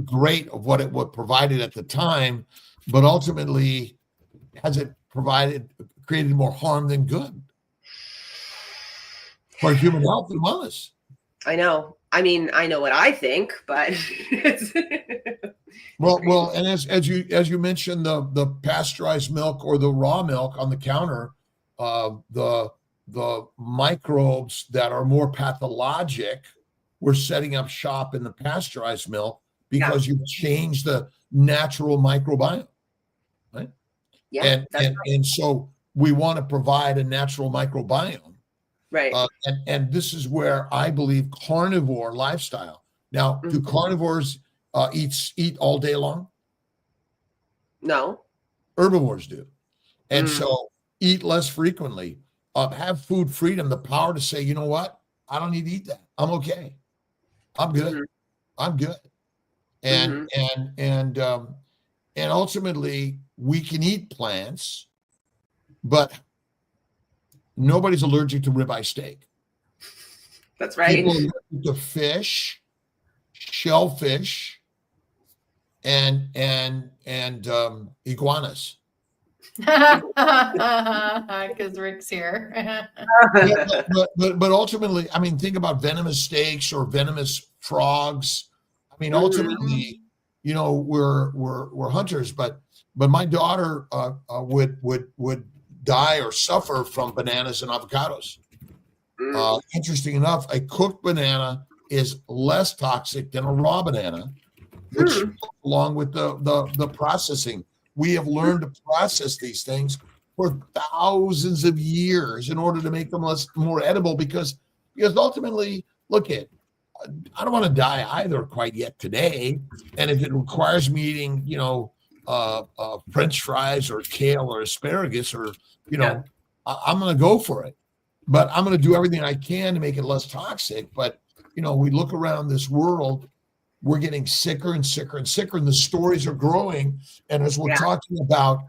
Great of what it provided at the time, but ultimately, has it created more harm than good? for human health and wellness. I know. I mean, I know what I think, but Well, and as you mentioned, the pasteurized milk or the raw milk on the counter, the microbes that are more pathologic, we're setting up shop in the pasteurized milk because you've changed the natural microbiome, right? Yeah, and so we want to provide a natural microbiome. right. And this is where I believe carnivore lifestyle. Now, do carnivores eat all day long? No. Herbivores do. And so eat less frequently. Have food freedom, the power to say, you know what? I don't need to eat that. I'm okay. I'm good. I'm good. And ultimately we can eat plants, but nobody's allergic to ribeye steak. That's right. People are allergic to fish, shellfish, and iguanas. Because Rick's here. but ultimately, I mean, think about venomous snakes or venomous frogs. I mean, ultimately, you know, we're hunters, but my daughter would die or suffer from bananas and avocados. Interesting enough, a cooked banana is less toxic than a raw banana, which along with the processing. We have learned to process these things for thousands of years in order to make them more edible because ultimately, look at, I don't want to die either quite yet today. And if it requires me eating, you know, French fries or kale or asparagus or, you know, I'm going to go for it. But I'm going to do everything I can to make it less toxic. But, you know, we look around this world, we're getting sicker and sicker and sicker, and the stories are growing. And as we're talking about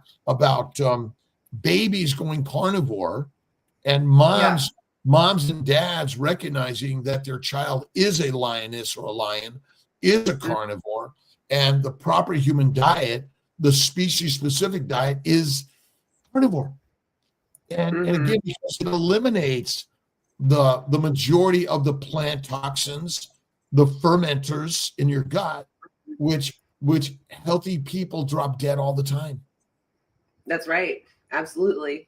babies going carnivore and moms and dads recognizing that their child is a lioness or a lion, is a carnivore, and the proper human diet, the species-specific diet, is carnivore. And again, because it eliminates the majority of the plant toxins, the fermenters in your gut, which healthy people drop dead all the time. That's right. Absolutely.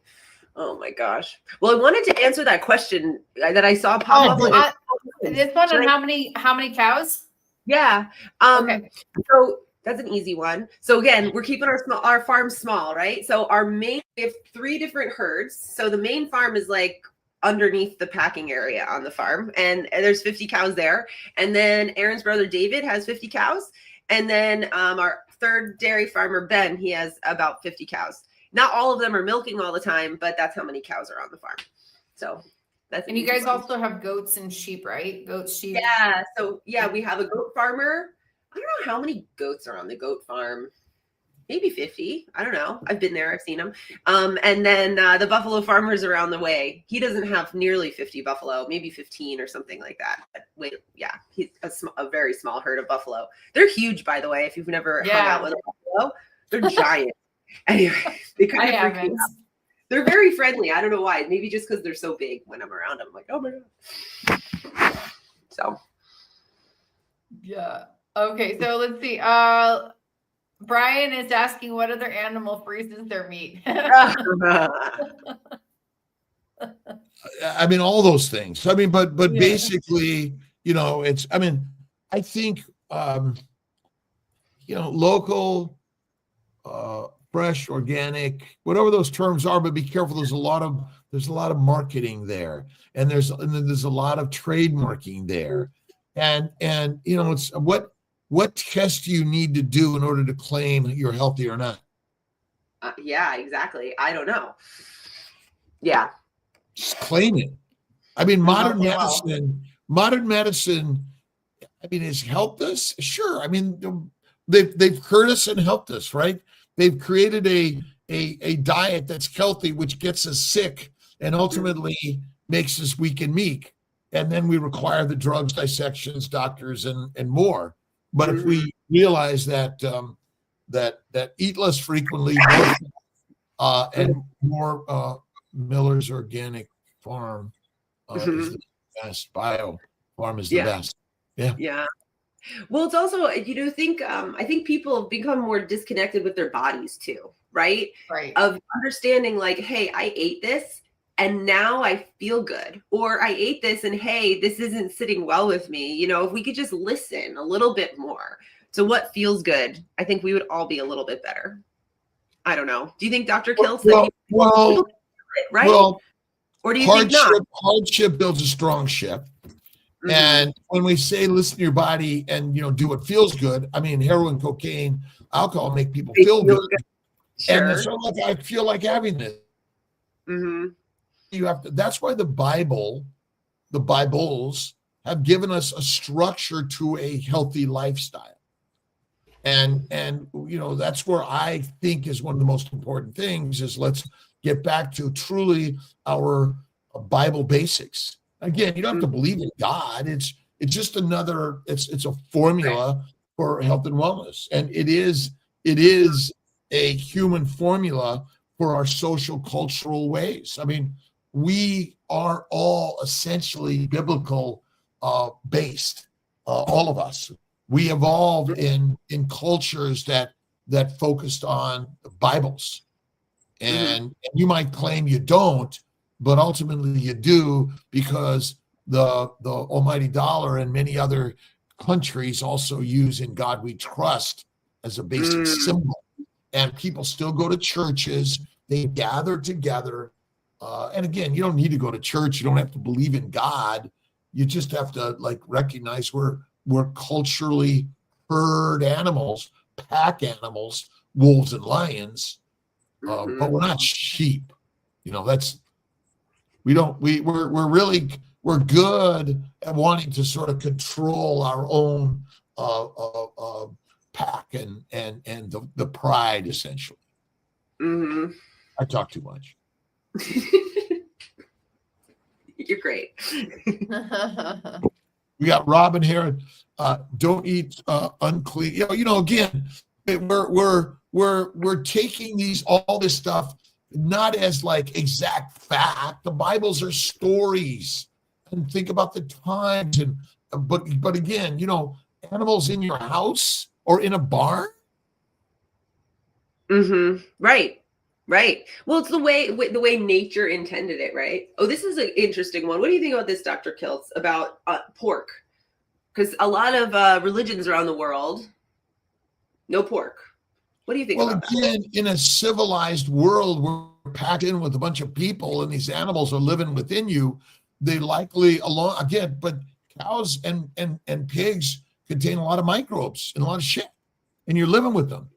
Oh my gosh. Well, I wanted to answer that question that I saw pop up. This one on how many cows? Yeah. Okay. So that's an easy one. So again, we're keeping our farm small, right? So we have 3 different herds. So the main farm is like underneath the packing area on the farm, and there's 50 cows there. And then Aaron's brother David has 50 cows. And then our third dairy farmer, Ben, he has about 50 cows. Not all of them are milking all the time, but that's how many cows are on the farm. So that's. And you guys also have goats and sheep, right? Goats, sheep. Yeah. So yeah, we have a goat farmer. I don't know how many goats are on the goat farm. Maybe 50. I don't know. I've been there. I've seen them. And then the buffalo farmer's around the way. He doesn't have nearly 50 buffalo, maybe 15 or something like that. But wait, yeah, he's a very small herd of buffalo. They're huge, by the way. If you've never hung out with a buffalo, they're giant. Anyway, they kind of freak me out. They're very friendly. I don't know why. Maybe just because they're so big. When I'm around them, I'm like, oh my god. So. Yeah. Okay. So let's see. Brian is asking what other animal freezes their meat. I mean, all those things. I mean, but basically, you know, I think, you know, local, fresh, organic, whatever those terms are, but be careful. There's a lot of marketing there, and there's a lot of trademarking there, and you know, it's what test do you need to do in order to claim you're healthy or not? Yeah, exactly. I don't know. Yeah. Just claim it. I mean, modern medicine, I mean, has helped us. Sure. I mean, they've hurt us and helped us, right? They've created a diet that's healthy, which gets us sick and ultimately makes us weak and meek. And then we require the drugs, dissections, doctors, and more. But if we realize that that eat less frequently, and more Miller's Organic Farm is best. Bio farm is the Yeah. best. Yeah. Well, it's also, think I think people have become more disconnected with their bodies too, right? Right. Of understanding like, hey, I ate this and now I feel good. Or I ate this and hey, this isn't sitting well with me. If we could just listen a little bit more to what feels good, I think we would all be a little bit better. I don't know. Do you think, Dr. Kiltz, that well, right? Well, or do you think not? Hardship builds a strong ship. Mhm. And when we say listen to your body and do what feels good, I mean heroin, cocaine, alcohol make people feel good. Sure. And it's sort of like I feel like having this. Mm-hmm. You have to. That's why the Bibles have given us a structure to a healthy lifestyle. And that's where I think is one of the most important things is let's get back to truly our Bible basics. Again, you don't have to believe in God. It's just another. It's a formula for health and wellness, and it is a human formula for our social cultural ways. I mean, we are all essentially biblical based, all of us. We evolved in cultures that focused on the Bibles, and you might claim you don't, but ultimately you do because the almighty dollar and many other countries also use "In God We Trust" as a basic symbol, and people still go to churches. They gather together, and again, you don't need to go to church. You don't have to believe in God. You just have to recognize we're culturally herd animals, pack animals, wolves and lions, but we're not sheep. We're good at wanting to sort of control our own pack and the pride essentially. Mm-hmm. I talk too much. You're great. We got Robin here. Don't eat unclean. Again, we're taking all this stuff not as exact fact. The Bibles are stories, and think about the times. But again, animals in your house or in a barn. Mm-hmm. Right. Well, it's the way nature intended it, right? Oh, this is an interesting one. What do you think about this, Dr. Kiltz, about pork? Because a lot of religions around the world, no pork. What do you think about again, in a civilized world, we're packed in with a bunch of people, and these animals are living within you. They likely but cows and pigs contain a lot of microbes and a lot of shit, and you're living with them,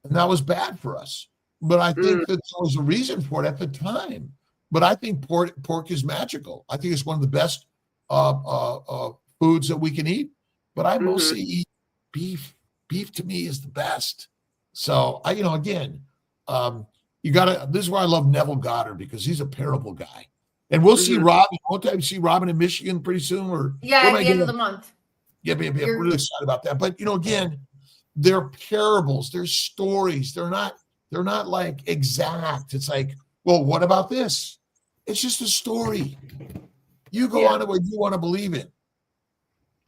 and that was bad for us. But I think that there was a reason for it at the time. But I think pork is magical. I think it's one of the best foods that we can eat. But I mostly eat beef. Beef to me is the best. So you gotta. This is why I love Neville Goddard, because he's a parable guy. And we'll see Robin. Won't I see Robin in Michigan pretty soon? At the end of the month. Yeah, I'm really excited about that. But again, they're parables. They're stories. They're not exact. It's well, what about this? It's just a story. You go on to what you want to believe in.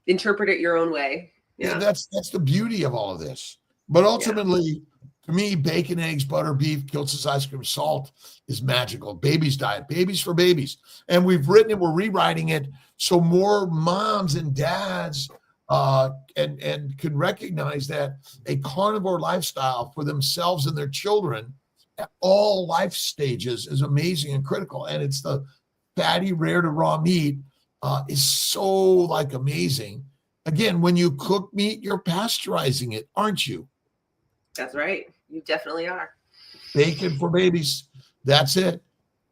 Interpret it your own way. Yeah, that's the beauty of all of this. But ultimately, to me, bacon, eggs, butter, beef, Kiltz's ice cream, salt is magical. Baby's diet, babies for babies. And we've written it, we're rewriting it so more moms and dads and can recognize that a carnivore lifestyle for themselves and their children at all life stages is amazing and critical. And it's the fatty, rare to raw meat is so amazing. Again, when you cook meat, you're pasteurizing it, aren't you? That's right. You definitely are. Bacon for babies. That's it.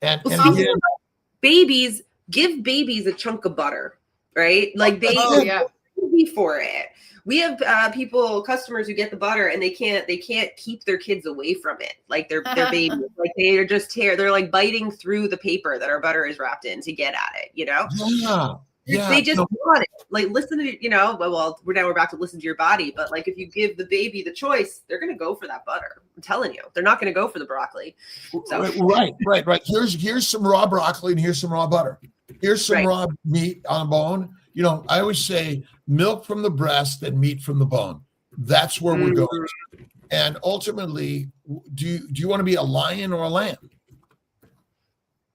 And again, babies, give babies a chunk of butter, right? Baby for it. We have customers who get the butter and they can't keep their kids away from it. Their babies, they are just they're biting through the paper that our butter is wrapped in to get at it, Yeah. They just want it. Listen to we're about to listen to your body, but if you give the baby the choice, they're going to go for that butter. I'm telling you, they're not going to go for the broccoli. So. Right. Here's some raw broccoli and here's some raw butter. Here's some Right. raw meat on bone. You know, I always say milk from the breast and meat from the bone. That's where we're Mhm. going. And ultimately, do you want to be a lion or a lamb?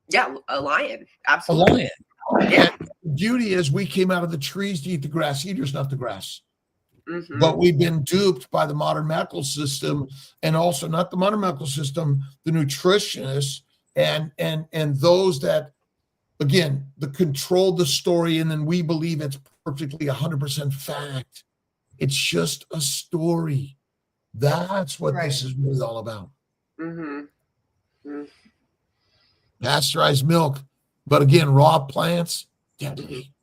Yeah, a lion. A Absolutely. lion. Yeah. And the beauty is we came out of the trees to eat the grass eaters, not the grass. Mhm. But we've been duped by the modern medical system, and also not the modern medical system, the nutritionists and those that, again, the control the story, and then we believe it's perfectly 100% fact. It's just a story. That's what this is really all about. Mhm. Mm. Pasteurized milk, but again, raw plants, deadly.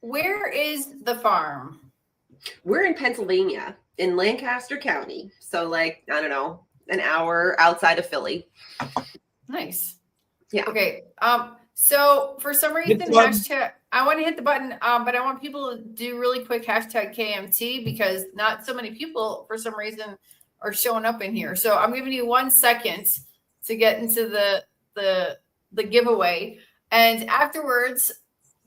Where is the farm? We're in Pennsylvania, in Lancaster County. So, like, I don't know, an hour outside of Philly. Nice. Yeah. Okay. So for some reason, Hit the button. hashtag, I want to hit the button, but I want people to do really quick hashtag KMT because not so many people for some reason are showing up in here. So I'm giving you 1 second to get into the giveaway. And afterwards,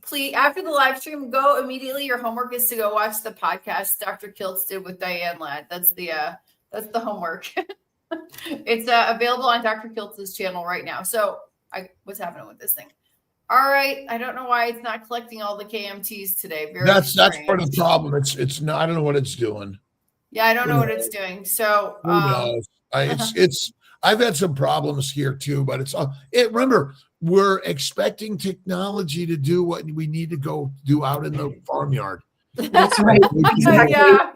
please, after the live stream, go immediately. Your homework is to go watch the podcast Dr. Kiltz did with Diane Ladd. That's the homework. It's available on Dr. Kiltz's channel right now. So what's happening with this thing? All right. I don't know why it's not collecting all the KMTs today. Very That's strange. part of the problem. It's not, I don't know what it's doing. Yeah, I don't know what it's doing. So Who knows? I've had some problems here too, but remember, we're expecting technology to do what we need to go do out in the farmyard. That's right. Yeah.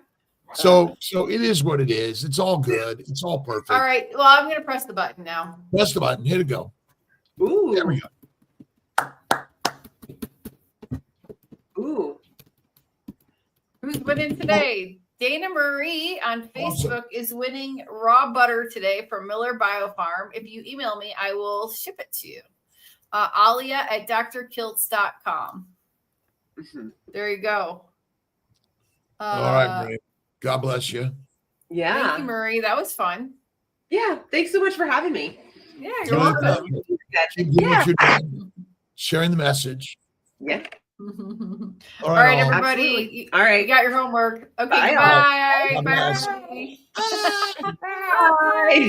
So it is what it is. It's all good. It's all perfect. All right. Well, I'm gonna press the button now. Press the button. Hit it go. Ooh. There we go. Ooh. Who's winning today? Dana Marie on Facebook is winning raw butter today from Miller Biofarm. If you email me, I will ship it to you. Alia at drkiltz.com. Mhm. There you go. All right, Marie. God bless you. Yeah. Thank you, Marie. That was fun. Yeah. Thanks so much for having me. Yeah, you're welcome. Keep doing what you're doing. Sharing the message. Yeah. All right, all. everybody. All right. You got your homework. Okay, Bye, bye. all. Bye. God bless. Bye.